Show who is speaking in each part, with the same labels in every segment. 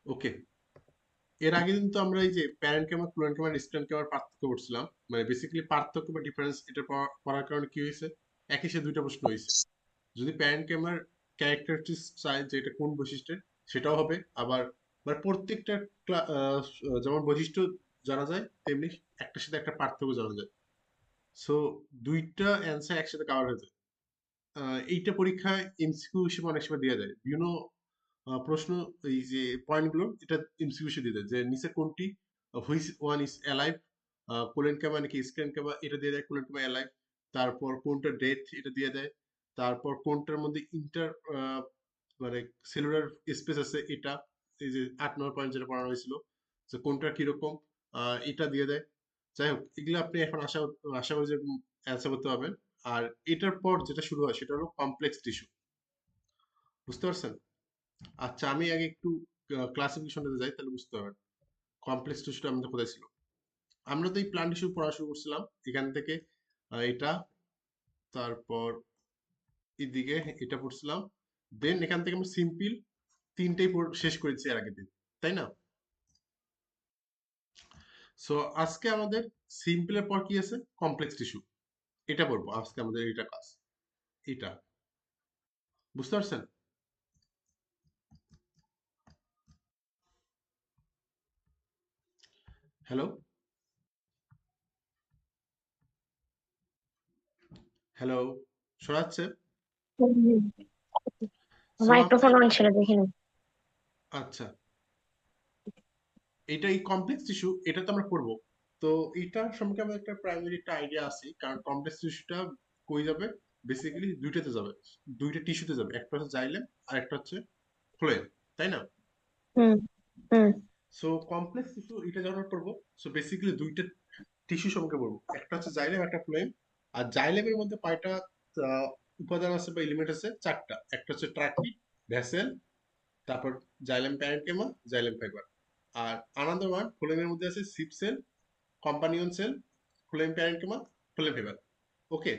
Speaker 1: ওকে, এর আগে কিন্তু আমরা এই যে parent camera, clone camera, distant ক্যামেরার পার্থক্য করছিলাম। মানে বেসিক্যালি পার্থক্য বা ডিফারেন্স এটা পড়ার কারণে কি হয়েছে, একই সে দুইটা প্রশ্ন হয়েছে। যদি প্যারেন্ট ক্যামেরার ক্যারেক্টারিস্টিক্স চাই যে এটা কোন বৈশিষ্ট্যের, সেটাও হবে। আবার মানে প্রত্যেকটা যেমন বৈশিষ্ট্য জানা যায়, তেমনি একটার সাথে একটা পার্থক্য জানা যায়। সো দুইটা অ্যান্সার একসাথে কভার হয়ে যায়। এইটা পরীক্ষায় এমসিকিউ হিসেবে অনেক সময় দেওয়া যায়। বিভিন্ন প্রশ্ন, এই যে পয়েন্টগুলো এটা এমসিকিউ হিসেবে দিয়ে দেয় যে নিচে কোনটি, হুইচ ওয়ান ইজ অ্যালাইভ, কোলেন ক্যামা নাকি স্ক্যান ক্যামা এটা দিয়ে দেয়, কোলেন ক্যামা অ্যালাইভ। তারপর কোনটা ডেথ এটা দিয়ে দেয়। তারপর কোনটার মধ্যে ইন্টার মানে সেলুলার স্পেস আছে এটা, এই যে 8 নম্বর পয়েন্ট যেটা পড়ানো হয়েছিল, যে কোনটা কিরকম, এটা দিয়ে দেয়। যাই হোক, এগুলো আপনি এখন আশা আশা করি যে অ্যান্সার করতে পারবেন। আর এটার পর যেটা শুরু হয় সেটা হলো কমপ্লেক্স টিস্যু। বুঝতে পারছেন? আচ্ছা, আমি আগে একটু ক্লাসিফিকেশনটাতে যাই, তাহলে বুঝতে পারবেন কমপ্লেক্স টিস্যুটা আমাদের কোথায় ছিল। আমরা তো এই প্লান্ট টিস্যু পড়া শুরু করছিলাম এখান থেকে। এটা, তারপর এদিকে এটা পড়ছিলাম। দেন এখান থেকে আমরা সিম্পল তিনটেই শেষ করেছি এর আগের দিন, তাই না? সো আজকে আমাদের সিম্পলের পর কি আছে, কমপ্লেক্স টিস্যু। এটা পড়বো আজকে, আমাদের এটা কাজ। এটা বুঝতে পারছেন? হ্যালো, হ্যালো, শোনা যাচ্ছে?
Speaker 2: হুম,
Speaker 1: সো আমরা,
Speaker 2: মাইক্রোফোন অন ছিল দেখিনি।
Speaker 1: আচ্ছা, এটা এই কমপ্লেক্স টিস্যু এটা তো আমরা পড়বো। তো এটা সম্পর্কে আমাদের একটা প্রাইমারি একটা আইডিয়া আছে, কারণ কমপ্লেক্স টিস্যুটা কই যাবে, বেসিক্যালি দুইটাতে যাবে, দুইটা টিস্যুতে যাবে, একটা হচ্ছে জাইলেম আর একটা হচ্ছে ফ্লোয়েম, তাই না?
Speaker 2: হুম হুম
Speaker 1: সো কমপ্লেক্স টিস্যু এটা যখন আমরা পড়বো, সো বেসিক্যালি দুইটা টিস্যু সম্পর্কে পড়বো, একটা হচ্ছে জাইলেম একটা ফ্লোয়েম। আর জাইলেমের মধ্যে কয়টা আহ, উপাদান আছে বা এলিমেন্ট আছে, চারটা। একটা হচ্ছে ট্রাকি, ভেসেল, তারপর জাইলেম প্যারেনকেমা, জাইলেম ফাইবার। আর আনাদার ওয়ান ফ্লোয়েমের মধ্যে আছে sieve cell, companion cell, phloem parenchyma, phloem fibre. Okay,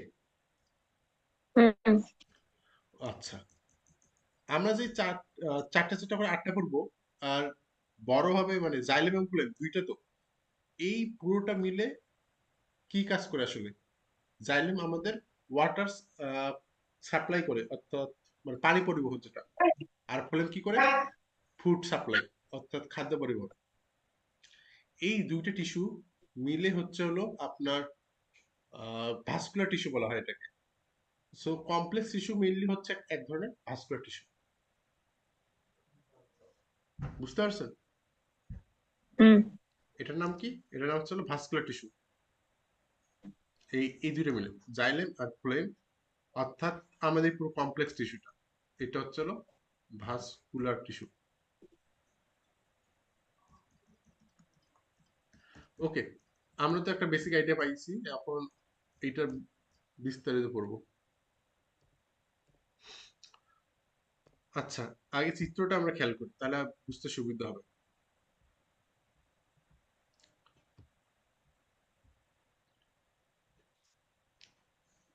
Speaker 2: hmm
Speaker 1: আচ্ছা, আমরা যে চারটা চারটা করে আটটা করবো। আর বড় ভাবে মানে জাইলেম এবং ফ্লোয়েম দুইটা তো, এই পুরোটা মিলে কি কাজ করে আসলে। জাইলেম আমাদের ওয়াটার সাপ্লাই করে, অর্থাৎ মানে পানি পরিবহন যেটা। আর ফ্লোয়েম কি করে, ফুড সাপ্লাই, অর্থাৎ খাদ্য পরিবহন। এই দুইটা টিস্যু মিলে হচ্ছে হলো আপনার ভাস্কুলার টিস্যু বলা হয় এটাকে। সো কমপ্লেক্স টিস্যু মেইনলি হচ্ছে এক ধরনের ভাস্কুলার টিস্যু। বুঝতে পারছেন?
Speaker 2: হুম
Speaker 1: এটার নাম কি? এটার নাম হচ্ছে হলো ভাস্কুলার টিস্যু। এই দুইটা মিলে জাইলেম আর ফ্লোয়েম, অর্থাৎ আমাদের পুরো কমপ্লেক্স টিস্যুটা, এটা হচ্ছে হলো ভাস্কুলার টিস্যু। ওকে, আমরা তো একটা বেসিক আইডিয়া পাইছি, এখন এইটার বিস্তারিত পড়বো। আচ্ছা, আগে চিত্রটা আমরা খেয়াল করি, তাহলে বুঝতে সুবিধা হবে।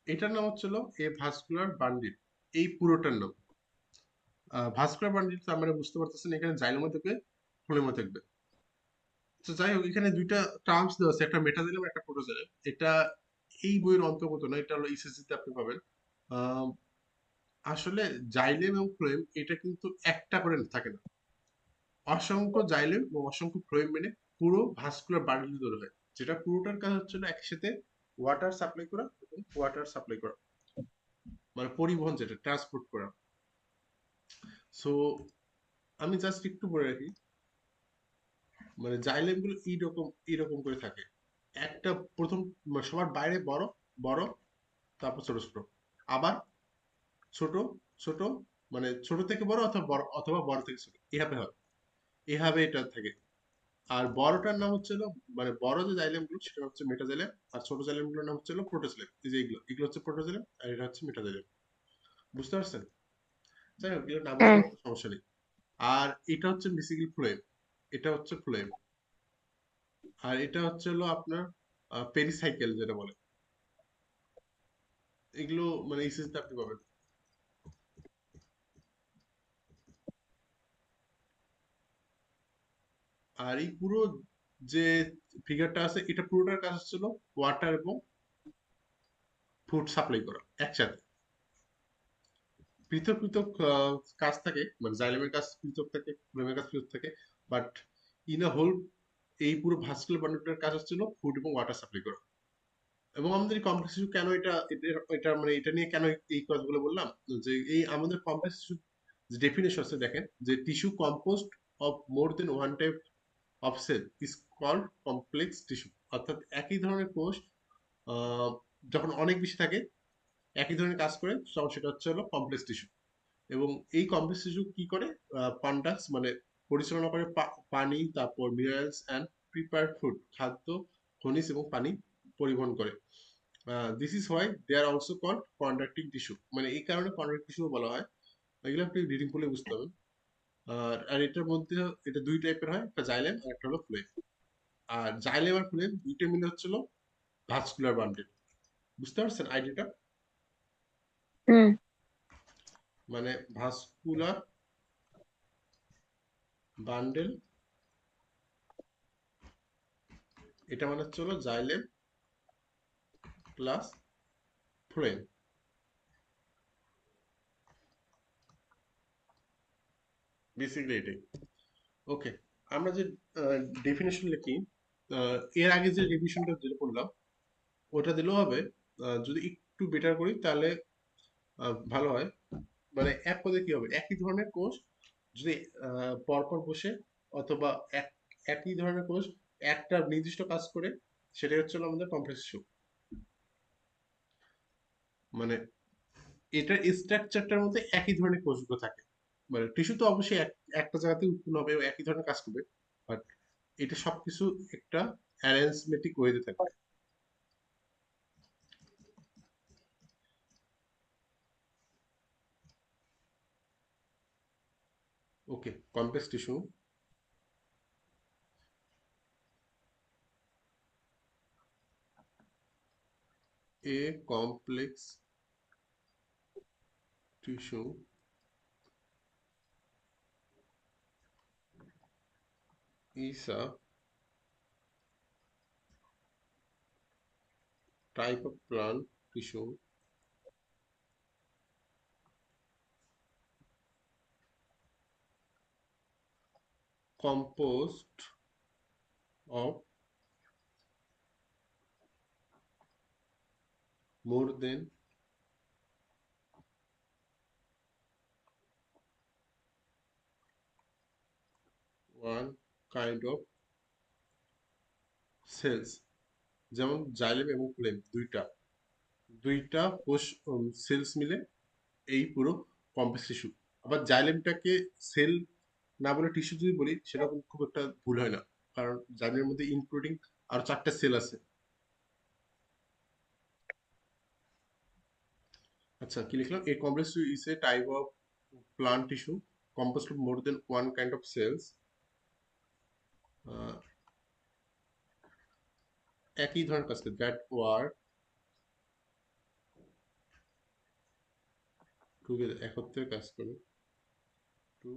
Speaker 1: এটার নাম হচ্ছে হলো এ ভাস্কুলার বান্ডিল, এই পুরোটার নাম। ভাস্কুলার বান্ডিল আমরা বুঝতে পারতেছেন, এখানে জাইলোমা থাকবে, ফ্লোয়েমা থাকবে। তো যাই হোক, এখানে দুইটা টার্মস দেওয়া আছে, একটা মেটাজাইলাম একটা প্রোটোজাইলাম। এটা এই বইয়ের অন্তর্গত না, এটা হলো ইসিসি তে আপনি পাবেন। আহ, আসলে জাইলেম এবং ফ্লোয়েম এটা কিন্তু একটা করে থাকে না, অসংখ্য জাইলেম ও অসংখ্য ফ্লোয়েম মেনে পুরো ভাস্কুলার বান্ডেল তৈরি হয়, যেটা পুরোটার কাজ হচ্ছে না একসাথে ওয়াটার সাপ্লাই করা এবং ওয়াটার সাপ্লাই করা, মানে পরিবহন, যেটা ট্রান্সপোর্ট করা। সো আমি জাস্ট একটু বলে রাখি, মানে জাইলেম গুলো এইরকম এইরকম করে থাকে। একটা প্রথম মানে সবার বাইরে বড় বড়, তারপর ছোট ছোট, আবার ছোট ছোট, মানে ছোট থেকে বড় অথবা বড়, অথবা বড় থেকে ছোট, এভাবে হয়, এভাবে এটা থাকে। আর বড়টার নাম হচ্ছে হলো, মানে বড় যে জাইলেম গুলো সেটা হচ্ছে মেটাজাইলেম। আর ছোট জাইলেম গুলোর নাম হচ্ছে হলো প্রোটোজাইলেম। এই যে এগুলো এগুলো হচ্ছে প্রোটোজাইলেম, আর এটা হচ্ছে মেটাজাইলেম। বুঝতে পারছেন? যাই হোক, এগুলো নাম জানলে
Speaker 2: হ্যাঁ।
Speaker 1: কোনো সমস্যা নেই। আর এটা হচ্ছে বেসিক্যালি ফ্লোয়েম, এটা হচ্ছে ফ্লোয়েম। আর এটা হচ্ছে হলো আপনার পেরিসাইকেল যেটা বলে। এগুলো মানে ইসিসিতে আপনি পাবেন। আর এই পুরো যে ফিগারটা আছে এটা পুরোটার কাজ হচ্ছিল ওয়াটার এবং ফুড সাপ্লাই করা একসাথে। পৃথক পৃথক কাজ থাকে, মানে জাইলেমের কাজ পৃথক থাকে, ফ্লোয়েমের কাজ পৃথক থাকে, বাট ইন আ হোল এই পুরো ভাস্কুলার বান্ডলটার কাজ হচ্ছিল ফুড এবং ওয়াটার সাপ্লাই করা। এবং আমাদের কমপ্লেক্স টিস্যু কেন এটা মানে এটা নিয়ে কেন এই কথাগুলো বললাম, যে এই আমাদের কমপ্লেক্স টিস্যু যে ডেফিনেশন আছে দেখেন, যে tissue composed of more than one type of cell is called complex tissue. অর্থাৎ একই ধরনের কোষ আহ, যখন অনেক বেশি থাকে, একই ধরনের কাজ করে, তখন সেটা হচ্ছে হলো কমপ্লেক্স টিস্যু। এবং এই কমপ্লেক্স টিস্যু কি করে, পান্ডাক্স মানে পরিচালনা করে পানি, তারপর মিনারেলস অ্যান্ড প্রিপারেড ফুড, খাদ্য, খনিজ এবং পানি পরিবহন করে। This is why they are also called conducting tissue, মানে এই কারণে কন্ডাক্টিং টিস্যু বলা হয়। এগুলো আপনি রিডিং করলে বুঝতে পারবেন। আর এটার মধ্যে এটা দুই টাইপের হয়, একটা জাইলেম আর একটা হলো ফ্লুয়েম। আর জাইলেম আর ফ্লুয়েম দুইটা মিলে হচ্ছিল ভাস্কুলার বান্ডেল। বুঝতে পারছেন আইডিয়াটা?
Speaker 2: হুম।
Speaker 1: মানে ভাস্কুলার বান্ডেল, এটা মানে হচ্ছে হলো জাইলেম প্লাস ফ্লুয়েম। বেসিক্যালি এটাই। ওকে, আমরা যে ডেফিনেশন লিখি, এর আগে যে ডেফিনেশনটা যেটা করলাম ওটা দিলেও হবে। যদি একটু বেটার করি তাহলে ভালো হয়। মানে এক পদে কি হবে, একই ধরনের কোষ যদি পরপর বসে, অথবা একই ধরনের কোষ একটা নির্দিষ্ট কাজ করে, সেটাই হচ্ছে হলো আমাদের কমপ্লেক্স টিস্যু। মানে এটার স্ট্রাকচারটার মধ্যে একই ধরনের কোষগুলো থাকে। মানে টিস্যু তো অবশ্যই একটা জায়গাতে উৎপন্ন হবে ও একই ধরনের কাজ করবে, বাট এটা সবকিছু একটা অ্যারেঞ্জমেটিক ওয়েতে থাকবে। Okay, complex tissue, a complex tissue is a type of plant tissue composed of more than one kind of cells। যেমন জাইলেম এবং ফ্লেম দুইটা দুইটা কোষ সেলস মিলে এই পুরো কমপ্লেক্স টিস্যু। আবার জাইলেমটাকে সেল না বলে টিস্যু যদি বলি সেটা খুব একটা ভুল হয় না, কারণ জাইলেমের মধ্যে ইনক্লুডিং আরো চারটা সেল আছে। আচ্ছা, কি লিখলাম, a complex tissue is a type of plant tissue composed of more than one kind of cells, আহ, একই ধরনের কাজ করে, দ্যাট ওয়ার টুগেদার, একত্রে কাজ করে, to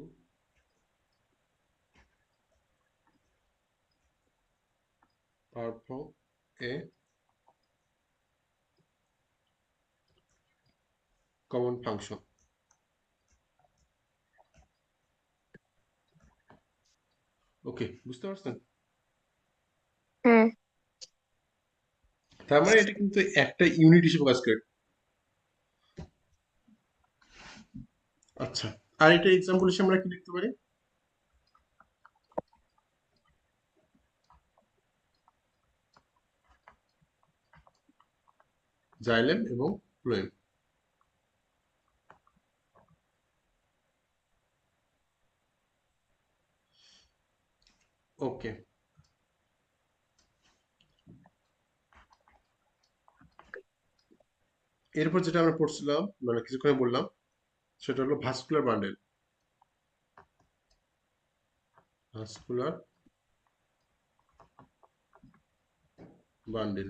Speaker 1: perform a common function. Okay, বুঝতে পারছেন?
Speaker 2: হুম।
Speaker 1: তার মানে এটা কিন্তু একটা ইউনিট হিসেবে কাজ করে। আচ্ছা, আর এটা এক্সাম্পল হিসেবে আমরা কি লিখতে পারি, জাইলেম এবং ফ্লোয়েম। ওকে, এরপর যেটা আমরা পড়ছিলাম, মানে কিছুক্ষণ বললাম, সেটা হলো ভাস্কুলার বান্ডেল। ভাস্কুলার বান্ডেল,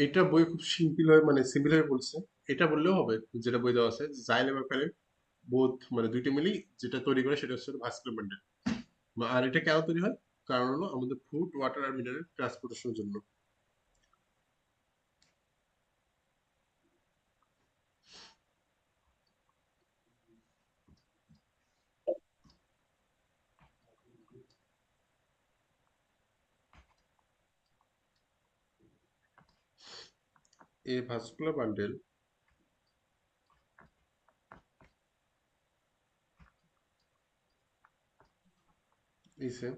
Speaker 1: এটা বই খুব সিম্পল হয়ে, মানে সিম্পল হয়ে বলছে। এটা বললেও হবে, যেটা বই দেওয়া আছে, জাইলেম আর ফ্লোয়েম বোথ মানে দুইটা মিলেই যেটা তৈরি করে সেটা হচ্ছে ভাস্কুলার বান্ডেল। আর এটা কেন তৈরি হয়? কারণ হলো আমাদের ফুড, ওয়াটার আর মিনারেল ট্রান্সপোর্টেশনের জন্য। এই ভাস্কুলার বান্ডেল ইসে,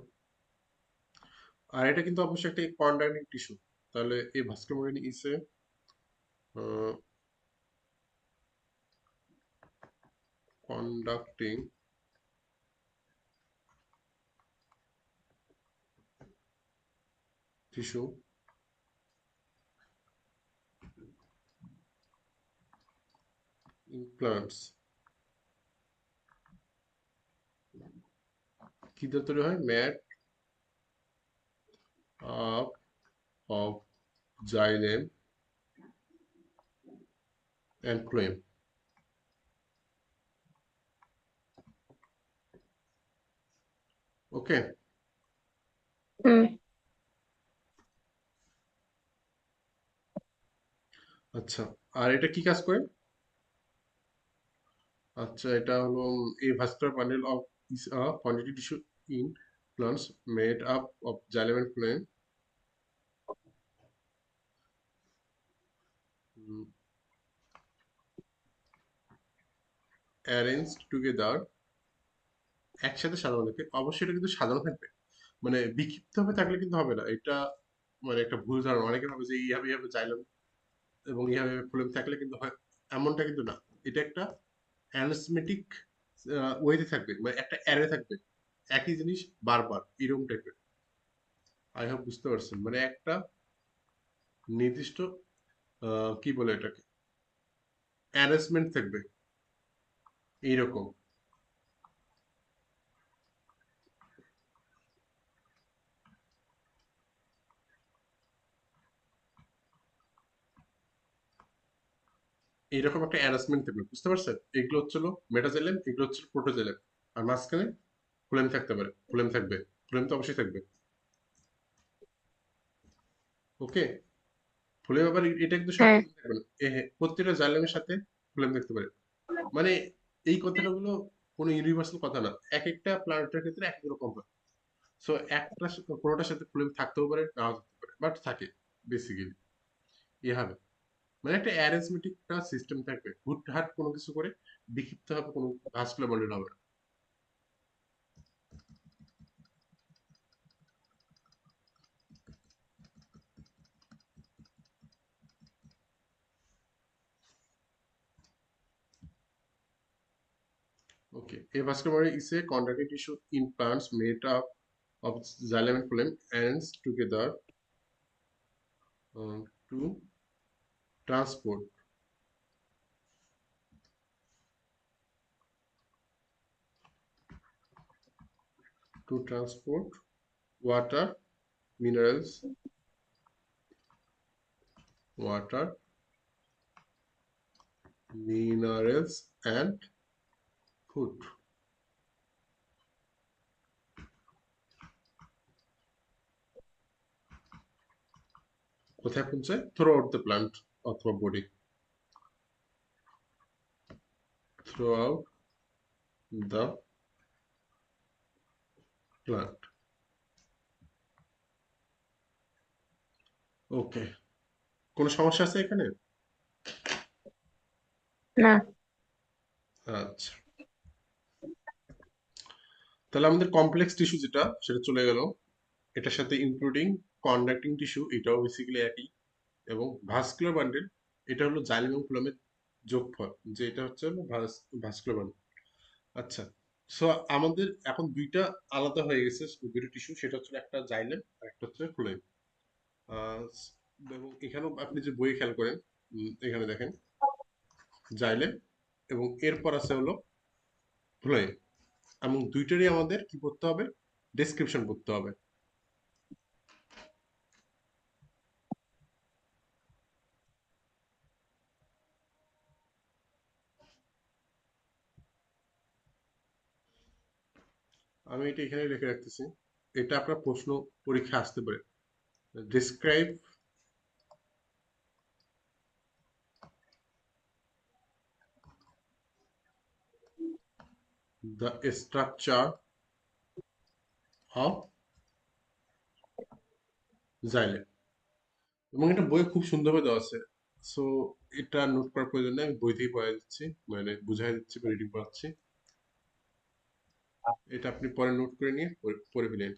Speaker 1: আর এটা কিন্তু অবশ্যই একটা কন্ডাক্টিং টিস্যু। তাহলে এই vascular bundle is conducting tissue in plants. কি দিয়ে তৈরি হয়? Made up of xylem and phloem. Okay.
Speaker 2: Hmm.
Speaker 1: আচ্ছা, আর এটা কি কাজ করে? আচ্ছা, এটা হলো a vascular bundle of is a quantity tissue in plants made up of xylem and phloem, mm, arranged together। একসাথে সাজানো থাকে, অবশ্যই এটা কিন্তু সাজানো থাকবে, মানে বিক্ষিপ্ত ভাবে থাকলে কিন্তু হবে না এটা। মানে একটা ভুল ধারণা, অনেকে ভাবে যে এইভাবে এইভাবে জাইলাম এবং এইভাবে ফ্লোয়েম থাকলে কিন্তু হয়, এমনটা কিন্তু না। এটা একটা অ্যানাস্মেটিক ওয়েতে থাকবে, মানে একটা অ্যারে থাকবে, একই জিনিস বারবার এরকম টাইপের। আই হোপ বুঝতে পারছেন, মানে একটা নির্দিষ্ট কি বলে এটাকে, অ্যারেঞ্জমেন্ট থাকবে এইরকম। এইরকম একটা অ্যারেঞ্জমেন্ট থাকবে, বুঝতে পারছেন? এগুলো হচ্ছিল মেটাজেলেম, এগুলো হচ্ছে প্রোটোজেলেম, আর মাঝখানে ফ্লোয়েম থাকতে পারে, ফ্লোয়েম থাকবে, ফ্লোয়েম তো অবশ্যই থাকবে। ওকে। ফ্লোয়েম আবার এটা কিন্তু
Speaker 2: হ্যাঁ।
Speaker 1: সবসময় থাকবে না, প্রত্যেকটা জাইলেমের সাথে ফ্লোয়েম থাকতে পারে। মানে এই কথাগুলো কোনো ইউনিভার্সাল কথা না, এক একটা প্ল্যানেটের ক্ষেত্রে এক এক রকম হয়। সো একটা কোনোটার সাথে ফ্লোয়েম থাকতেও পারে, নাও থাকতে পারে, বাট থাকে বেসিক্যালি। ই হবে, মানে একটা অ্যারেঞ্জমেটিক একটা সিস্টেম থাকবে, হুটহাট কোনো কিছু করে বিক্ষিপ্ত হবে কোনো ভাস্কুলার বান্ডেল হবে না। Okay, a vascular body is a contractile tissue in plants made up of xylem and phloem ends together to transport to transport water, minerals, water, minerals and food। কোথায় পৌঁছায়? থ্রু আউট দ্য প্লান্ট অথবা body, throughout the plant. Okay, কোনো সমস্যা আছে এখানে?
Speaker 2: না।
Speaker 1: আচ্ছা, তাহলে আমাদের কমপ্লেক্স টিস্যু যেটা সেটা চলে গেল, এটার সাথে ইনক্লুডিং কন্ডাক্টিং টিস্যু, এটাও বেসিক্যালি একই। এবং ভাস্কুলার বান্ডেল, এটা হলো জাইলেম এবং ফ্লোয়েমের যোগফল, যে এটা হচ্ছে হলো ভাস্কুলার বান্ডেল। আচ্ছা, সো আমাদের এখন দুইটা আলাদা হয়ে গেছে, দুটো টিস্যু, সেটা হচ্ছে একটা জাইলেম আর একটা হচ্ছে ফ্লোয়েম। এবং এখানেও আপনি যে বইয়ে খেয়াল করেন, এখানে দেখেন জাইলেম এবং এরপর আছে হলো ফ্লোয়েম, এবং দুইটারই আমাদের কি করতে হবে? ডেসক্রিপশন করতে হবে। আমি এটা এখানে লিখে রাখতেছি। এটা আপনার প্রশ্ন পরীক্ষা আসতে পারে। Describe the structure of xylem. এবং এটা বইয়ে খুব সুন্দরভাবে দেওয়া আছে। সো এটা নোট করার প্রয়োজন নেই, আমি বই থেকে পড়াই দিচ্ছি, মানে বুঝাই দিচ্ছি বা রিডিং করাচ্ছি। এটা আপনি পরে নোট করে নিয়ে পড়ে ফেলেন।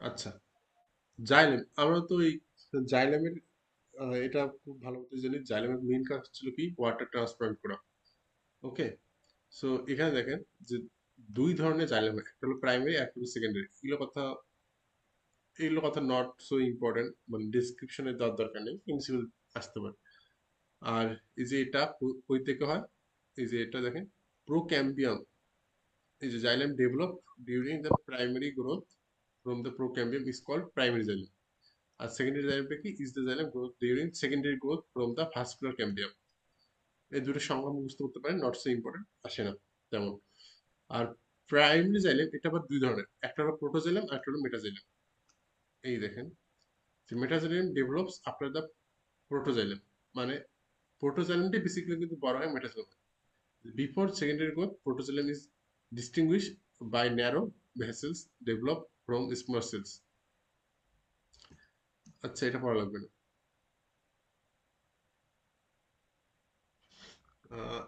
Speaker 1: আচ্ছা, জাইলেম, আমরা তো এই জাইলেমের এটা খুব ভালো মতো জানি। জাইলেমের মেইন কাজ ছিল কি, ওয়াটার ট্রান্সপ্লান্ট করা। ওকে, সো এখানে দেখেন যে দুই ধরনের জাইলেম হয়, একটা হলো প্রাইমারি, একটা হলো সেকেন্ডারি। এগুলো কথা নট সো ইম্পর্টেন্ট, মানে ডিসক্রিপশনে দেওয়ার দরকার নেই, প্রিন্সিপাল আসতে পারে। আর এই যে এটা কই থেকে হয়, এই যে এটা দেখেন, প্রোক্যাম্বিয়াম। এই যে xylem develop during the primary growth from the procambium is called primary xylem. আর সেকেন্ডারি জাইলেমটা কি, is the xylem growth during secondary growth from the vascular cambium. এই দুটো সংজ্ঞা মুখস্থ করতে পারেন, নট সো ইম্পর্টেন্ট, আসে না তেমন। আর প্রাইমারি জাইলেম এটা আবার দুই ধরনের, একটা হলো প্রোটোজাইলেম আর একটা হলো মেটাজাইলেম। এই দেখেন, metaxylem develops after the protoxylem, মানে প্রোটোজাইলেমটা বেসিক্যালি কিন্তু বড় হয় metaxylem. Before secondary growth, protoxylem is distinguished by narrow vessels developed from small cells. আচ্ছা, এটা পড়া লাগবে না। আহ,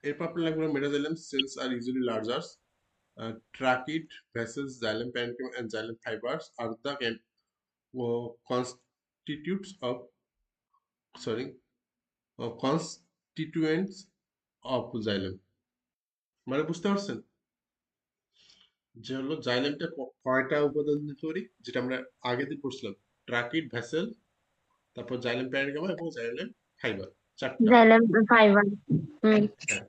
Speaker 1: এরপর আপনার লাগবে metaxylem cells are usually larger. Tracheids, vessels, xylem parenchyma and xylem fibers are the constitutes of sorry constituents of xylem. মানে বুঝতে পারছেন যে হলো জাইলেমটা কয়টা উপাদান দিয়ে তৈরি, যেটা আমরা আগে দিয়ে পড়ছিলাম। ট্রাকিড, ভেসেল, তারপর জাইলেম প্যারেনকামা এবং জাইলেম ফাইবার, চারটা।
Speaker 2: xylem fiber. হুম।
Speaker 1: হ্যাঁ,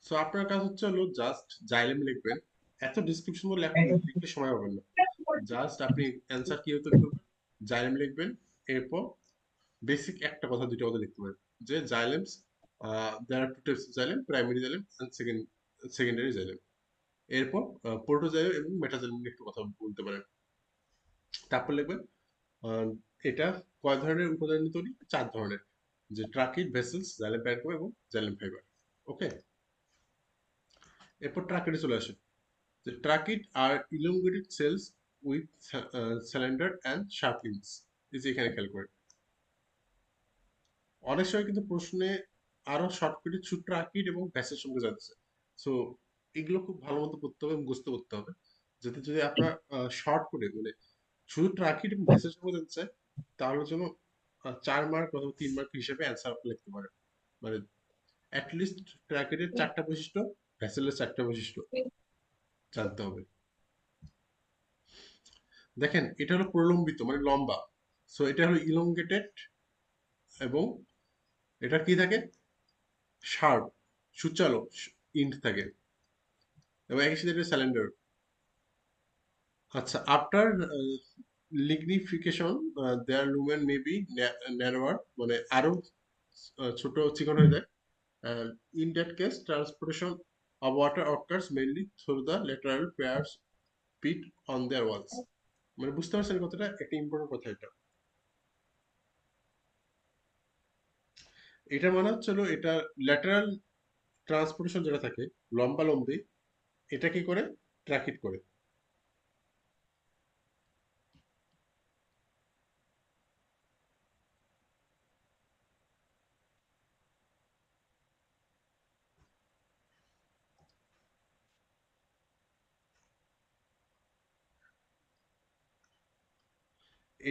Speaker 1: সো আপনার কাজ হচ্ছে হলো জাস্ট জাইলেম লিখবেন। এত ডিসক্রিপশন বলে লিখতে সময় পাবেন না। জাস্ট আপনি অ্যান্সার কি হতে করবেন, জাইলেম লিখবেন। এরপর বেসিক একটা কথা, দুইটা কথা লিখতে পারেন যে xylems, there are two types of xylem, primary xylem and secondary xylem. এরপর প্রোটোজাইলেম এবং মেটাজাইলেম নিয়ে একটু কথা বলতে পারেন। তারপর লিখবেন আহ, এটা কয় ধরনের উপাদান নিয়ে তৈরি, চার ধরনের, যে ট্রাকিড, ভেসেলস, জাইলেম প্যারেনকামা এবং জাইলেম ফাইবার। ওকে, এরপর ট্রাকিডে চলে আসে। The tracheids are elongated cells with cylinder and sharp ends. এই যে এখানে খেয়াল করেন, অনেক সময় কিন্তু প্রশ্নে আরো শর্টকাটে ছোট ট্রাকিড এবং ব্যাসের সঙ্গে যাচ্ছে। সো এগুলো খুব ভালো মতো করতে হবে, মুখস্থ করতে হবে, যাতে যদি আপনার শর্ট করে মানে শুধু ট্রাকিড এবং ব্যাসের সঙ্গে জানতে চায়, তাহলে যেন 4 মার্ক অথবা 3 মার্ক হিসেবে অ্যান্সার আপনি লিখতে পারেন। মানে অ্যাটলিস্ট ট্রাকিডের চারটা বৈশিষ্ট্য, ভ্যাসেলের চারটা বৈশিষ্ট্য জানতে হবে। দেখেন, এটা হলো প্রলম্বিত মানে লম্বা, সো এটা হলো ইলংগেটেড, এবং এটা কি থাকে, শার্প, সুচালো ইন্ট থাকে, এবং একই সাথে এটা স্যালেন্ডার। আচ্ছা, after lignification their lumen may be narrower, মানে আরো ছোট চিকন হয়ে যায়। In that case transportation of water occurs mainly through the lateral pairs pit on their walls. মানে বুঝতে পারছেন কথাটা, একটা ইম্পর্টেন্ট কথা এটা। এটা মানে হচ্ছে হলো, এটা ল্যাটারাল ট্রান্সপোর্টেশন যেটা থাকে, লম্বা লম্বি, এটা কি করে, ট্র্যাক ইট করে।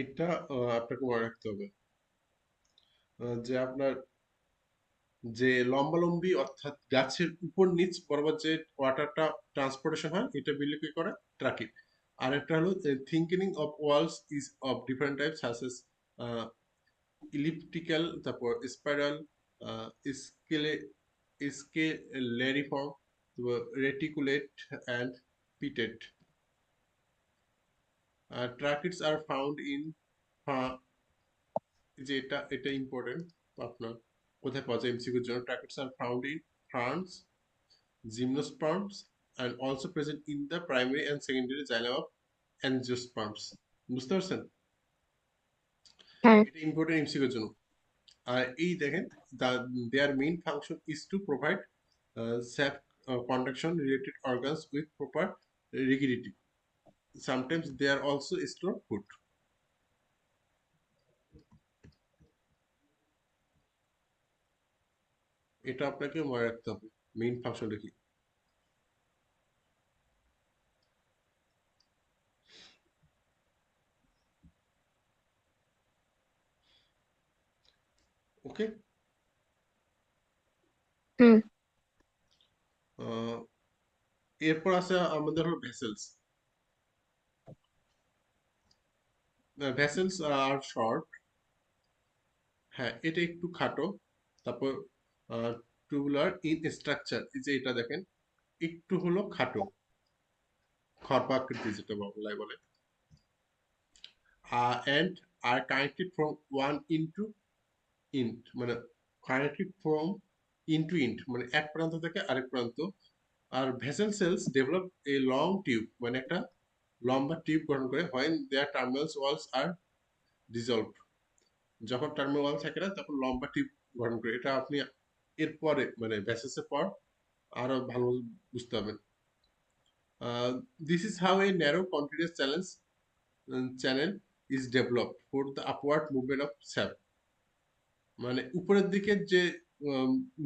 Speaker 1: এটা আপনাকে মনে রাখতে হবে যে আপনার যে লম্বালম্বি অর্থাৎ গাছের উপর নিচ বরাবর যে ওয়াটারটা ট্রান্সপোর্টেশন হয়, এটা বিলি কি করে, ট্রাকিং। আর একটা হলো thickening of walls is of different types, such as elliptical, তারপর spiral, scale scalariform, reticulate and pitted. Tracheids are found in, যে এটা ইম্পর্টেন্ট আপনার, কোথায় পাওয়া যায় এমসিকিউর জন্য? Tracheids are found in ferns, gymnosperms and also present in the primary and secondary xylem of angiosperms. বুঝতে পারছেন?
Speaker 2: হ্যাঁ
Speaker 1: এটা ইম্পর্টেন্ট এমসিকিউর জন্য। আর এই দেখেন, their main function is to provide sap conduction related organs with proper rigidity. Sometimes they are also stored food. এটা আপনাকে মনে রাখতে হবে, মেইন ফাংশনটা কি। ওকে।
Speaker 2: হুম
Speaker 1: এরপর আছে আমাদের হলো ভেসেলস। ভেসেলস আর শর্ট, হ্যাঁ এটা একটু খাটো। তারপর টিউবুলার ইন স্ট্রাকচার, এই যে এটা দেখেন একটু হলো খাটো, খর্বা আকৃতি যেটা বাংলায় বলে। and are connected from one into end, মানে কানেক্টেড ফ্রম ইন্টু ইন্ট, মানে এক প্রান্ত থেকে আরেক প্রান্ত। আর vessel cells develop a long tube, মানে একটা লম্বা টিউব গঠন করে when their terminal walls are dissolved, যখন টার্মিনাল ওয়াল থাকে না তখন লম্বা টিউব গঠন করে। এটা আপনি এরপরে মানে ভেসেলসের পর আরো ভালো বুঝতে পারবেন। This is how A narrow continuous channel is developed for the upward movement of sap, মানে উপরের দিকে যে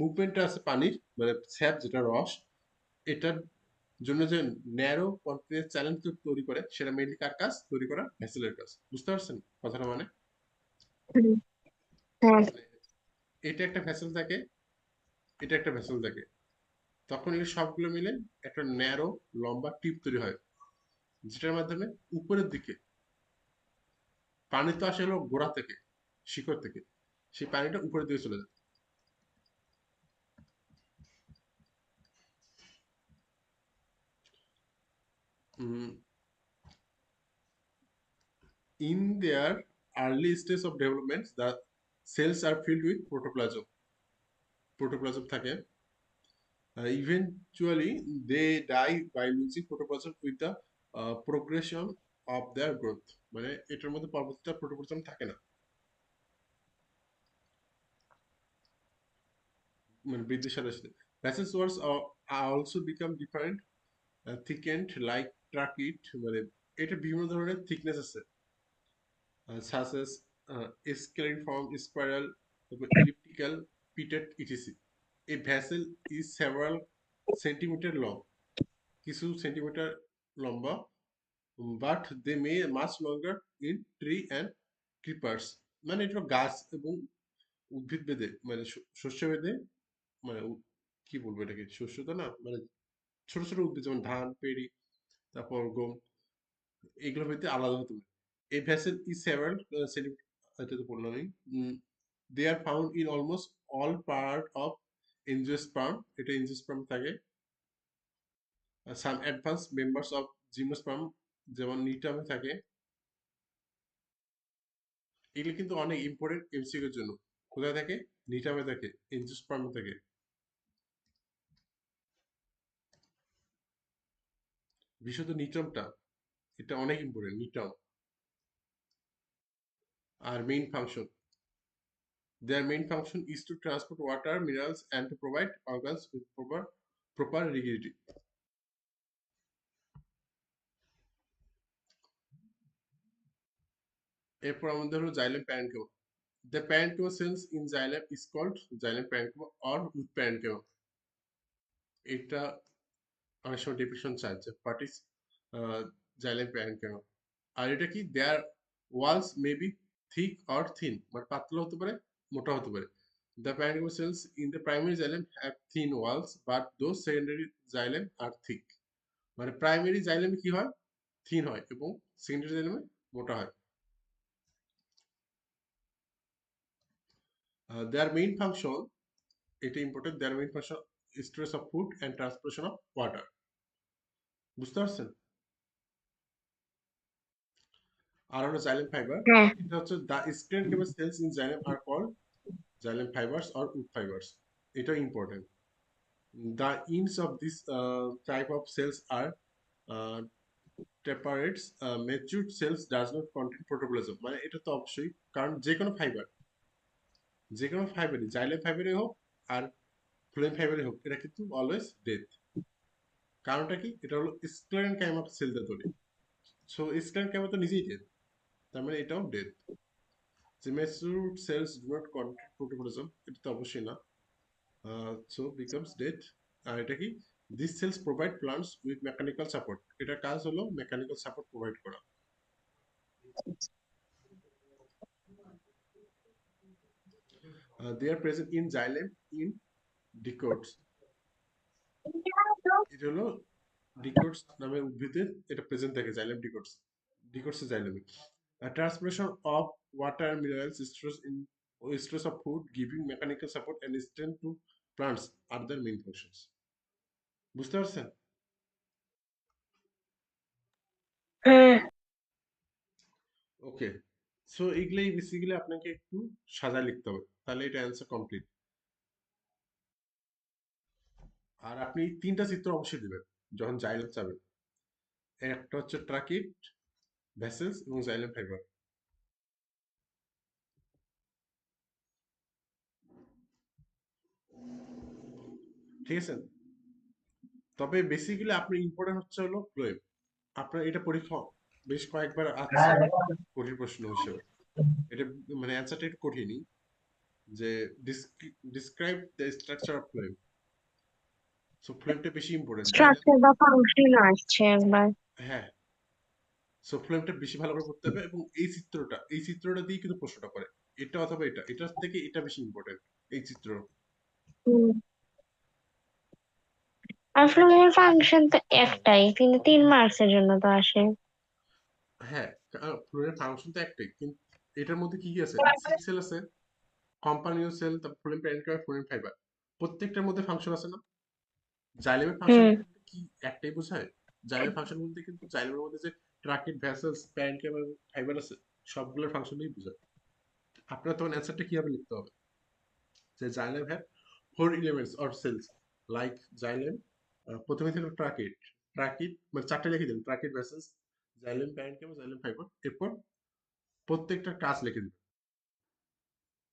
Speaker 1: মুভমেন্টটা আছে পানির, মানে স্যাপ যেটা রস, এটার জন্য যে ন্যারো কন্টিনিউয়াস চ্যানেল তৈরি করে, সেটা মেইনলি কার কাজ? তৈরি করা ভেসেলের কাজ। বুঝতে পারছেন কথাটা? মানে
Speaker 2: হুম, হ্যাঁ
Speaker 1: এটা একটা ভেসেল থাকে, এটা একটা ভেসেল থাকে, তখন এই সবগুলো মিলে একটা ন্যারো লম্বা টিউব তৈরি হয়, যেটার মাধ্যমে উপরের দিকে পানি তো আসে হলো গোড়া থেকে, শিকড় থেকে, সেই পানিটা উপরের দিকে চলে যায়। In their early stage of development, the cells are filled with protoplasm. Protoplasm থাকে। Eventually, they die by losing protoplasm with the progression of their growth. মানে এটার মধ্যে পরবর্তীতে প্রোটোপ্লাজম থাকে না, মানে বৃদ্ধির সাথে সাথে। Vessels walls are also become different, thickened like trachea, মানে এটা বিভিন্ন ধরনের থিকনেস আছে, such as scalariform, spiral, elliptical, pitted, etc. A vessel is several centimeter long, কিছু সেন্টিমিটার লম্বা, but they may much longer in tree and creepers, মানে এটা গাছ এবং উদ্ভিদ বেদে, মানে শস্য বেদে, মানে কি বলবো এটাকে, শস্য তো না, মানে ছোট ছোট উদ্ভিদ যেমন ধান, পেড়ি, তারপর গম, এগুলো হইতে আলাদা হতে পারে। এই ভেসেল ইজ সেভারাল সেন্টিমিটার, এটা তো বললাম আমি। They are found in almost all part of angiosperm, এটা এনজিওস্পার্ম থাকে। Some advance members of gymnosperm, যেমন নিটামে থাকে। এগুলো কিন্তু অনেক ইম্পর্টেন্ট এমসিকিউর জন্য। কোথায় থাকে? নিটামে থাকে, এনজিওস্পার্মে থাকে। বিশেষত নিটমটা, এটা অনেক ইম্পর্টেন্ট, নিটম। আর main function, their main function is to transport water, minerals and to provide organs with proper rigidity. এরপর আমাদের হলো xylem প্যারেনকিমা। The parenchyma cells in xylem is called xylem parenchyma or root parenchyma. এটা অনেক সময় definition চায় যে what is xylem parenchyma। আর এটা কি? Their walls may be thick or thin, মানে পাতলা হতে পারে, মোটা হতে পারে। The parenchyma cells in the primary xylem have thin walls, but those secondary xylem are thick. মানে প্রাইমারি জাইলেমে কি হয়? থিন হয়, এবং সেকেন্ডারি জাইলেমে মোটা হয়। দেয়ার মেইন ফাংশন, এটা important, their main function storage of food and transportation of water. বুঝতে পারছেন? আর হলো জাইলেম ফাইবার,
Speaker 2: হ্যাঁ
Speaker 1: এটা হচ্ছে the stainable cells in xylem are called xylem fibers or wood fibers. এটা important. The ends of this type of cells are uh, taperoids. Matured cells does not contain protoplasm, মানে এটা তো অবশ্যই, কারণ যে কোনো ফাইবারই জাইলেম ফাইবারে হোক আর ফ্লোয়েম ফাইবারে হোক, এটা কিন্তু অলওয়েজ ডেথ। কারণটা কি? এটা হলো স্ক্লেরেনকাইমা সেল দিয়ে তৈরি। সো স্ক্লেরেনকাইমা তো নিজেই ডেথ, তার মানে এটাও ডেথ। যে matured cells do not contain protoplasm, এটা তো অবশ্যই না। So becomes death. আর এটা কি? This cells provide plants with mechanical support, এটার কাজ হলো মেকানিক্যাল সাপোর্ট প্রোভাইড করা। They are present in xylem in dicots. এটা হলো ডিকোটস নামে উদ্ভিদের এটা প্রেজেন্ট থাকে xylem ডিকোটস। ডিকোটস জাইলেমে transpiration of water minerals stress of food giving mechanical support and strength to plants are their main functions. বুঝতে পারছেন?
Speaker 2: হ্যাঁ।
Speaker 1: ওকে, সো এগুলাই বেসিক্যালি আপনাকে একটু সাজায় লিখতে হবে, তাহলে এটা অ্যান্সার কমপ্লিট। আর আপনি তিনটা চিত্র অবশ্যই দিবেন যখন জাইলেম চাবেন। একটা হচ্ছে ট্রাকিট, ভেসেলস এবং জাইলেম ফাইবার। ঠিক আছে? তবে বেসিক্যালি আপনার ইম্পর্টেন্ট হচ্ছে হলো ফ্লোয়েম। আপনার এটা পরীক্ষা বেশ কয়েকবার আছে কঠিন প্রশ্ন হিসেবে। এটা মানে অ্যান্সারটা একটু কঠিনই, যে describe the structure of phloem. So ফ্লোয়েমটা বেশি ইম্পর্টেন্ট জাইলেম।
Speaker 2: স্ট্রাকচার বা ফাংশন আসছে একবার।
Speaker 1: হ্যাঁ, সো ফ্লোয়েমটা বেশি ভালো করে পড়তে হবে, এবং এই চিত্রটা দিয়ে কিন্তু প্রশ্নটা করে। এটা অথবা এটার থেকে এটা বেশি ইম্পর্টেন্ট, এই চিত্র।
Speaker 2: হুম। আসলে ফাংশন তো একটাই, কিন্তু 3 মার্কসের জন্য তো আসে।
Speaker 1: হ্যাঁ, ফ্লোয়েমের ফাংশন তো একটাই, কিন্তু এটার মধ্যে কি কি আছে? সিং সেল আছে, কম্পানিও সেল, তারপর ফ্লোয়েম প্যারেন্ট, ফ্লোয়েম ফাইবার, প্রত্যেকটার মধ্যে ফাংশন আছে না? জাইলেমের ফাংশন
Speaker 2: হুম।
Speaker 1: কি একটাই বোঝায়? জাইলেমের ফাংশন বলতে কিন্তু জাইলেমের মধ্যে যে ট্রাকিট, ভ্যাসেলস, প্যারেনকিয়াম এবং ফাইবার আছে, সবগুলোর ফাংশনই বোঝায়। আপনার তখন অ্যান্সারটা কিভাবে লিখতে হবে? যে xylem have 4 elements or cells like xylem. প্রথমে ছিল ট্রাকিট। ট্রাকিট মানে চারটে লিখে দিন, ট্রাকিট, ভ্যাসেলস, জাইলেম, প্যারেনকিয়াম, জাইলেম ফাইবার। এরপর প্রত্যেকটার কাজ লিখে দিন।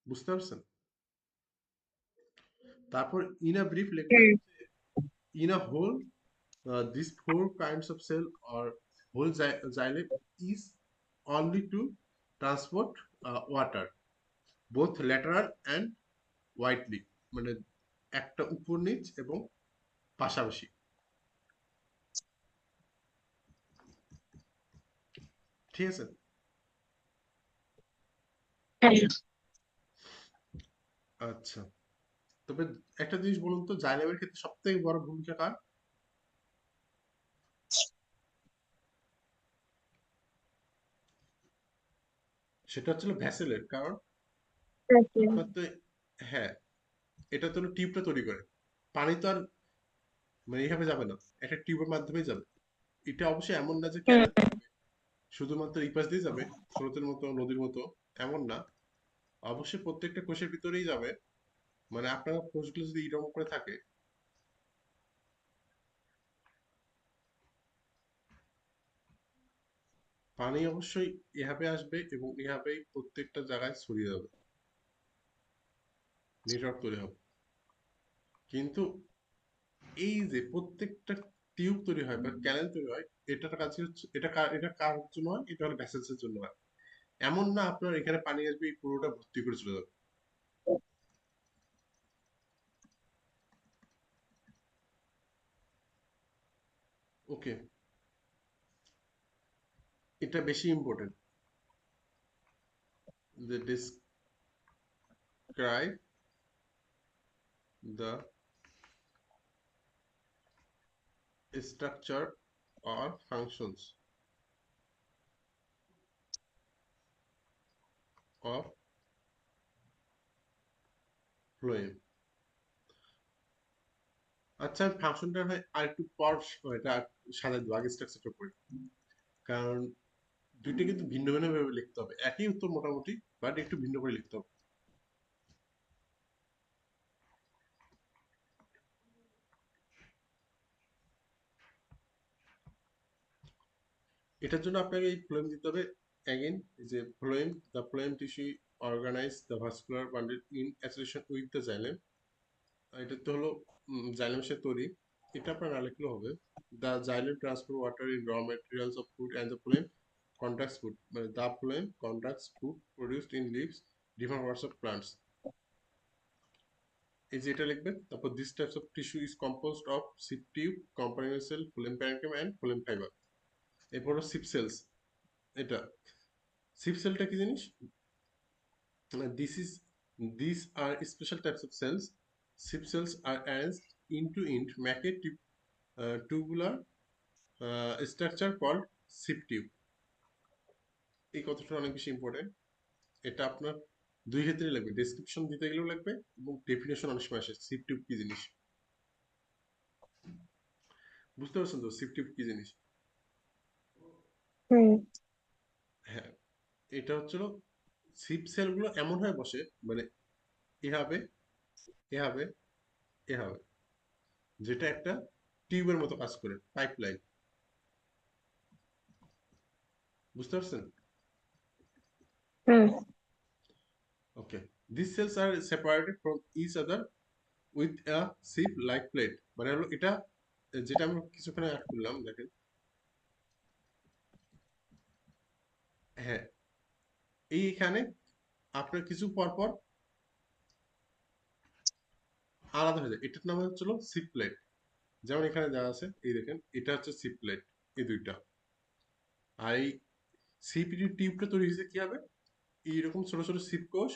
Speaker 1: বুঝতে পারছেন? তারপর ইন আ ব্রিফ লিখবেন,
Speaker 2: হুম।
Speaker 1: in a whole, these 4 kinds of cell or whole xylem is only to transport water both lateral and widely, মানে একটা উপর নিচ এবং পাশাপাশি। ঠিক আছে?
Speaker 2: হ্যাঁ।
Speaker 1: আচ্ছা, তবে একটা জিনিস বলুন তো, জাইলেমের ক্ষেত্রে সব থেকে বড় ভূমিকা কার? সেটা হচ্ছিল ভ্যাসেলের, কারণ আপনার তো, হ্যাঁ, এটা তো টিউবটা তৈরি করে। পানি তো আর মানে এইভাবে যাবে না, একটা টিউবের মাধ্যমেই যাবে। এটা অবশ্যই এমন না যে
Speaker 2: হুম।
Speaker 1: ক্যানেল শুধুমাত্র এই পাশ দিয়ে যাবে, স্রোতের মতো, নদীর মতো, এমন না। অবশ্যই প্রত্যেকটা কোষের ভিতরেই যাবে। মানে আপনার কোষগুলো যদি এরকম করে থাকে, পানি অবশ্যই এভাবে আসবে এবং এভাবেই প্রত্যেকটা জায়গায় ছড়িয়ে যাবে, নেটওয়ার্ক তৈরি হবে। কিন্তু এই যে প্রত্যেকটা টিউব তৈরি হয় বা ক্যানেল তৈরি হয়, এটার কাছে হচ্ছে, এটা কার জন্য হয়? এটা হলো ভ্যাসেলসের জন্য হয়। এমন না আপনার এখানে পানি আসবে এই পুরোটা ভর্তি করে চলে যাবে। ওকে, এটা বেশি ইম্পর্টেন্ট, যে describe the structure or functions of phloem। আচ্ছা, আমি ফাংশনটা হয় আর একটু পর এটা সাজাই দেবো, আগে স্ট্রাকচারটা পড়ি। কারণ দুইটা কিন্তু ভিন্ন ভিন্ন ভাবে লিখতে হবে, একই উত্তর মোটামুটি, বাট একটু ভিন্ন করে লিখতে হবে। এটার জন্য আপনাকে এই ফ্লোয়েম দিতে হবে অ্যাগেন, যে phloem, the phloem tissue organize the vascular bundle in association with the xylem. এটা তো হলো জাইলেম তৈরি, এটা আপনার না লিখলেও হবে। The xylem transfer water in raw materials of food and the phloem contracts food, মানে the phloem contracts food produced in leaves different parts of plants. এই যে এটা লিখবেন, তারপর this types of tissue is composed of sieve tube, companion cell, phloem parenchyma and phloem fibre. এরপর sieve cells. এটা sieve সেলটা কি জিনিস? This is these are special types of cells. Sip cells are arranged into make a tubular structure called sip tube. এই কথাটা অনেক বেশি important. এটা আপনার দুই ক্ষেত্রে লাগবে, ডেসক্রিপশন দিতে গেলেও লাগবে এবং ডেফিনেশন অনেক সময় আসে সিপ টিউব কি জিনিস। বুঝতে পারছেন তো সিপ টিউব কি জিনিস?
Speaker 2: হুম
Speaker 1: হ্যাঁ, এটা হচ্ছিল সিপ সেলগুলো এমন হয় বসে, মানে এভাবে এভাবে এভাবে, যেটা একটা টিউবের মতো কাজ করে, পাইপলাইন। বুঝতে পারছেন?
Speaker 2: হুম
Speaker 1: Okay. These cells are separated from each other with a sieve-like plate. মানে হলো এটা যেটা আমরা কিছুক্ষণ আগে করলাম, দেখেন। হ্যাঁ, এইখানে আপনার কিছু পরপর আলাদা হয়ে যায়, এটার নাম হচ্ছিল সিপ প্লেট। যেমন এখানে যা আছে, এই দেখেন, এটা হচ্ছে সিপ প্লেট, এই দুইটা। আর এই সিপিডি টিউবটা তৈরি হয়েছে কি হবে, এইরকম ছোট ছোট সিপ কোষ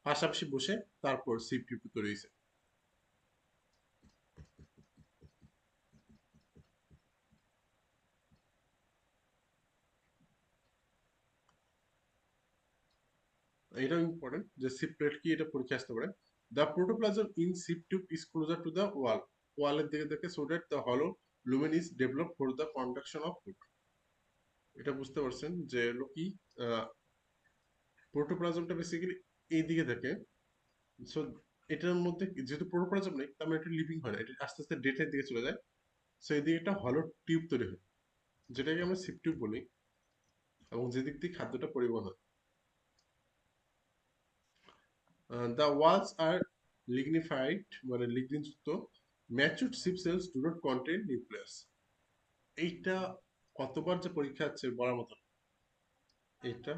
Speaker 1: পাশাপাশি বসে তারপর সিপ টিউব তৈরি হয়েছে। এটাও ইম্পর্টেন্ট যে সিপ প্লেট কি, এটা পরীক্ষা আসতে পারে। The protoplasm in sieve tube is closer to the wall, ওয়ালের দিকে দেখে, সো দ্যাট দ্য হলো lumen is develop for the conduction of food. এটা বুঝতে পারছেন যে হলো কি, প্রোটোপ্লাজমটা বেসিক্যালি এই দিকে থাকে। সো এটার মধ্যে যেহেতু প্রোটোপ্লাজম নেই, তার মানে এটা লিভিং হয় না, এটা আস্তে আস্তে ডেটের দিকে চলে যায়। সো এদিকে একটা হলো টিউব তৈরি হয়, যেটাকে আমরা সিপ টিউব বলি, এবং যেদিক দিয়ে খাদ্যটা পরিবহন হয়। দ্য ওয়ালস আর লিগনিফাইড, মানে লিগনিন যুক্ত। Matured sieve cells do not contain nucleus. এইটা কতবার যে পরীক্ষা আছে বলার মতো না। এইটা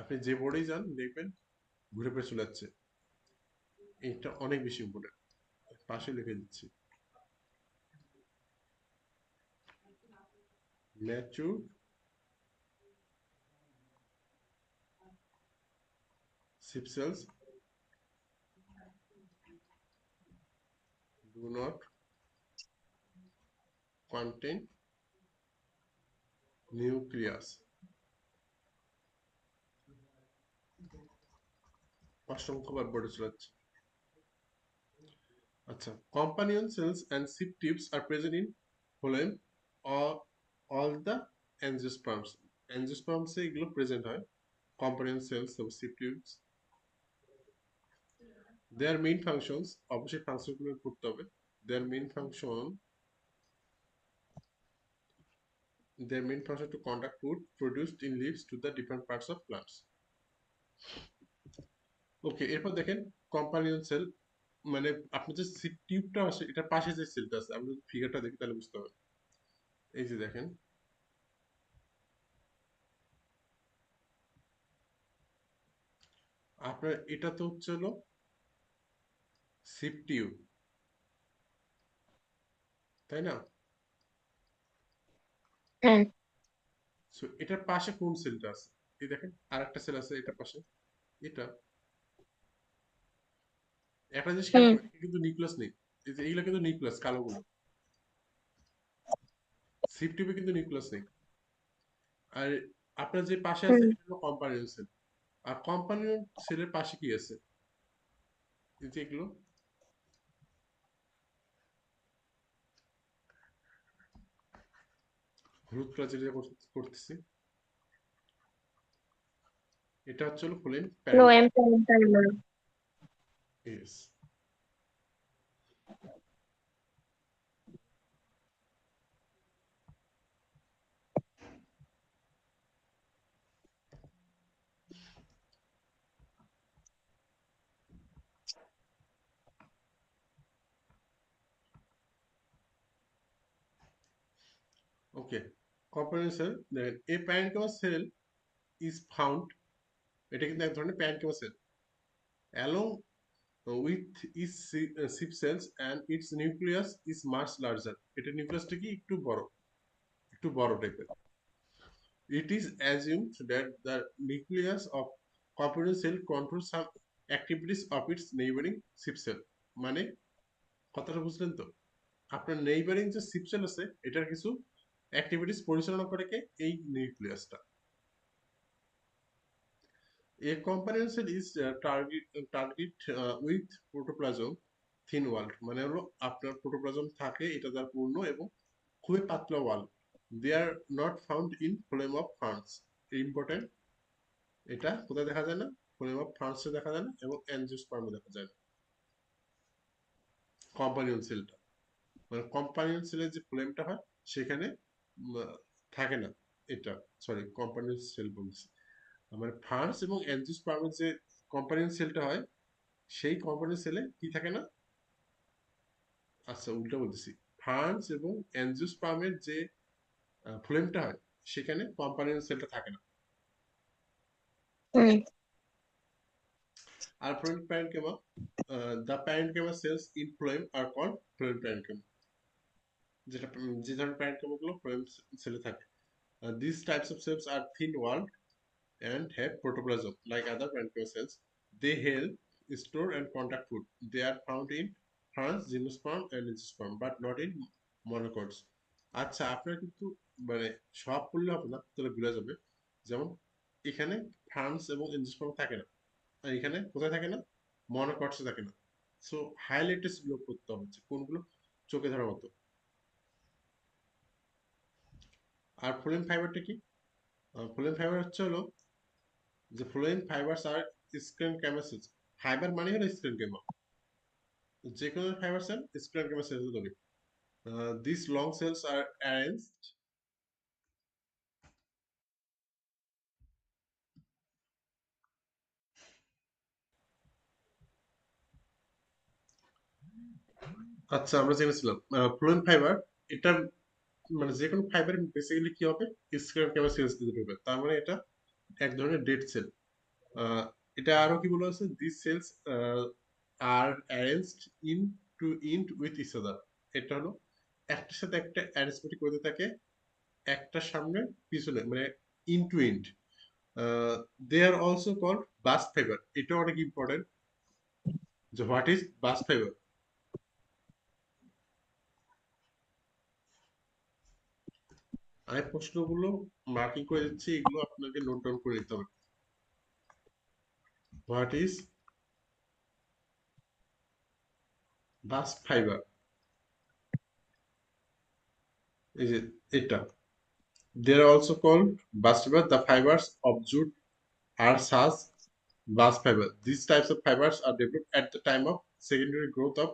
Speaker 1: আপনি যে বোর্ডেই যান দেখবেন ঘুরে ফিরে চলে যাচ্ছে। এটা অনেক বেশি ইম্পর্টেন্ট, পাশে লিখে দিচ্ছি। Mature sieve cells do not contain nucleus. অসংখ্যবার বোর্ডে চলে যাচ্ছে। আচ্ছা, companion cells and sip tubes are present in phloem or all the angiosperms. Angiosperms এ এগুলো প্রেজেন্ট হয়, companion cells এবং sip tubes। Their main functions, অবশ্যই ফাংশন গুলো করতে হবে। Their main function, their main function to conduct food produced in leaves to the different parts of plants. ওকে, এরপর দেখেন companion sell, মানে আপনার যে সিপ টিউবটা আছে এটার পাশে যে সেলটা আছে, আমরা যদি ফিগারটা দেখি তাহলে বুঝতে হবে। এই যে দেখেন, আপনার এটা তো হচ্ছে হলো সিপ টিউব, তাই না?
Speaker 2: হ্যাঁ
Speaker 1: সো এটার পাশে কোন সেলটা আছে? এই দেখেন আরেকটা সেল আছে এটার পাশে, এটা। একটা জিনিস খেয়াল
Speaker 2: হুম
Speaker 1: করবেন, এটা কিন্তু নিউক্লিয়াস নেই। এই যে এইগুলো কিন্তু নিউক্লিয়াস, কালোগুলো। সিপ টিউবে কিন্তু নিউক্লিয়াস নেই। আর আপনার যে পাশে আছে
Speaker 2: হুম
Speaker 1: এটা হলো কম্পানিয়ন সেল। আর কম্পানিয়ন সেলের পাশে কি আছে? এই যে এগুলো, হলুদ কালার যেটা করতেছি, এটা হচ্ছে হলো phloem parenchyma.
Speaker 2: Phloem parenchyma.
Speaker 1: Yes. Okay, companion cell দেখেন, এই প্যারেন্টকেমা সেল ইজ ফাউন্ড, এটা কিন্তু এক ধরনের parenchyma cell, along with its sieve cells and its nucleus is much larger, এটা নিউক্লিয়াসটা কি একটু বড় টাইপের। It is assumed that the nucleus of companion cell controls some activities of its neighboring sip cell. মানে কথাটা বুঝলেন তো? আপনার নেইবারিং যে সিপ সেল আছে এটার কিছু অ্যাক্টিভিটিস পরিচালনা করে কে? এই নিউক্লিয়াসটা। A companion cell is target with protoplasm thin wall, মানে হলো আপনার প্রোটোপ্লাজম থাকে এটা তার পূর্ণ এবং খুবই পাতলা ওয়াল। They are not found in phloem of ferns. Important, এটা কোথায় দেখা যায় না? ফ্লোয়েম অফ ফ্রান্সে দেখা যায় না এবং অ্যানজিওস্পার্মে দেখা যায় না। কম্পানিয়ন সেলটা, মানে কম্পানিয়ন সেলের যে ফ্লোয়েমটা হয় সেখানে থাকে না এটা, সরি কম্পানিয়ন সেল বলছি, মানে ফ্রান্স এবং অ্যানজিওস্পার্মের যে কম্পানিয়ন সেলটা হয় সেই কম্পানিয়ন সেলে কি থাকে না? আচ্ছা উল্টা বলতেছি, ফ্রান্স এবং অ্যানজিওস্পার্মের যে ফ্লোয়েমটা হয় সেখানে কম্পানিয়ন সেলটা থাকে না।
Speaker 2: হুম।
Speaker 1: আর phloem parenchyma, the parenchyma cells in phloem are called phloem parenchyma, যেটা যে ধরনের প্যারেনকেমাগুলো ফ্লোয়েম সেলে থাকে। These types of cells are thin-walled and have protoplasm like other parenchyma cells. They help store and contact food. They are found in ferns, gymnosperm and angiosperm, but not in monocots. আচ্ছা আপনার কিন্তু মানে সব পড়লে হবে না, তাহলে ভুলে যাবে। যেমন এখানে ফ্রান্স এবং এনজিওস্পার্ম থাকে না, আর এখানে কোথায় থাকে না? মনোকটসে থাকে না। সো হাইলাইটেস গুলো করতে হবে যে কোনগুলো চোখে ধরার মতো। আর ফ্লোয়েম ফাইবারটা কি? ফ্লোয়েম ফাইবার হচ্ছে হলো যে ফ্লোয়েম ফাইবারস আর স্ক্লেনকাইমা সেলস। ফাইবার মানে হলো স্ক্লেনকাইমা, যে কোনো ফাইবার সেল স্ক্লেনকাইমা সেল তৈরি। This long cells are arranged, আচ্ছা আমরা জেনেছিলাম ফ্লোয়েম ফাইবার, এটা মানে যে কোনো ফাইবার বেসিক্যালি কি হবে? স্ক্লেনকাইমা সেলস দিয়ে তৈরি হবে, তার মানে এটা এক ধরনের ডেড সেল। এটা আরো কি বলা আছে? This cells are arranged end to end with each other, এটা হলো একটার সাথে একটা অ্যারেঞ্জমেন্ট করতে থাকে, একটা সামনে পিছনে, মানে end to end. They are also called bast fibre, এটা অনেক ইম্পর্টেন্ট যে হোয়াট ইজ বাস্ট ফাইবার। আমি প্রশ্নগুলো মার্কিং করে দিচ্ছি, এগুলো আপনাকে নোট ডাউন করে নিতে হবে। হোয়াট ইজ বাস্ট ফাইবার, এই যে এটা। They are also called bast fibre, the fibres of jute are such bast fiber. These types of fibers are developed at the time of secondary growth of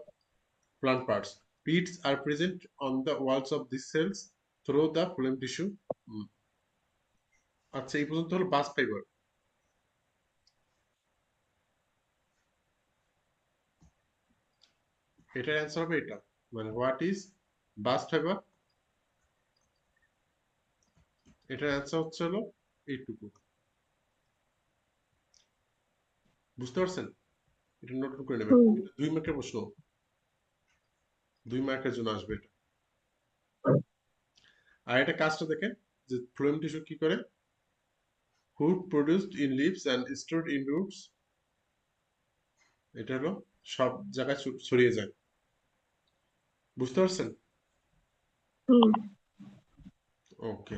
Speaker 1: plant parts. Pits are present on the walls of these cells through the phloem tissue. আচ্ছা এই পর্যন্ত হলো bast fibre. এটার answer হবে এটা, মানে what is bast fibre, এটার answer হচ্ছে হলো এইটুকু। বুঝতে পারছেন? এটা নোট করে নেবেন,
Speaker 2: হুম।
Speaker 1: এটা 2 মার্কের প্রশ্ন, 2 মার্কের জন্য আসবে এটা। আর এটা কাজটা দেখেন যে ফ্লোয়েম টিস্যু কি করে? Food produced in leaves and stored in roots, এটা হলো সব জায়গায় ছড়িয়ে যায়। বুঝতে পারছেন?
Speaker 2: হুম।
Speaker 1: ওকে।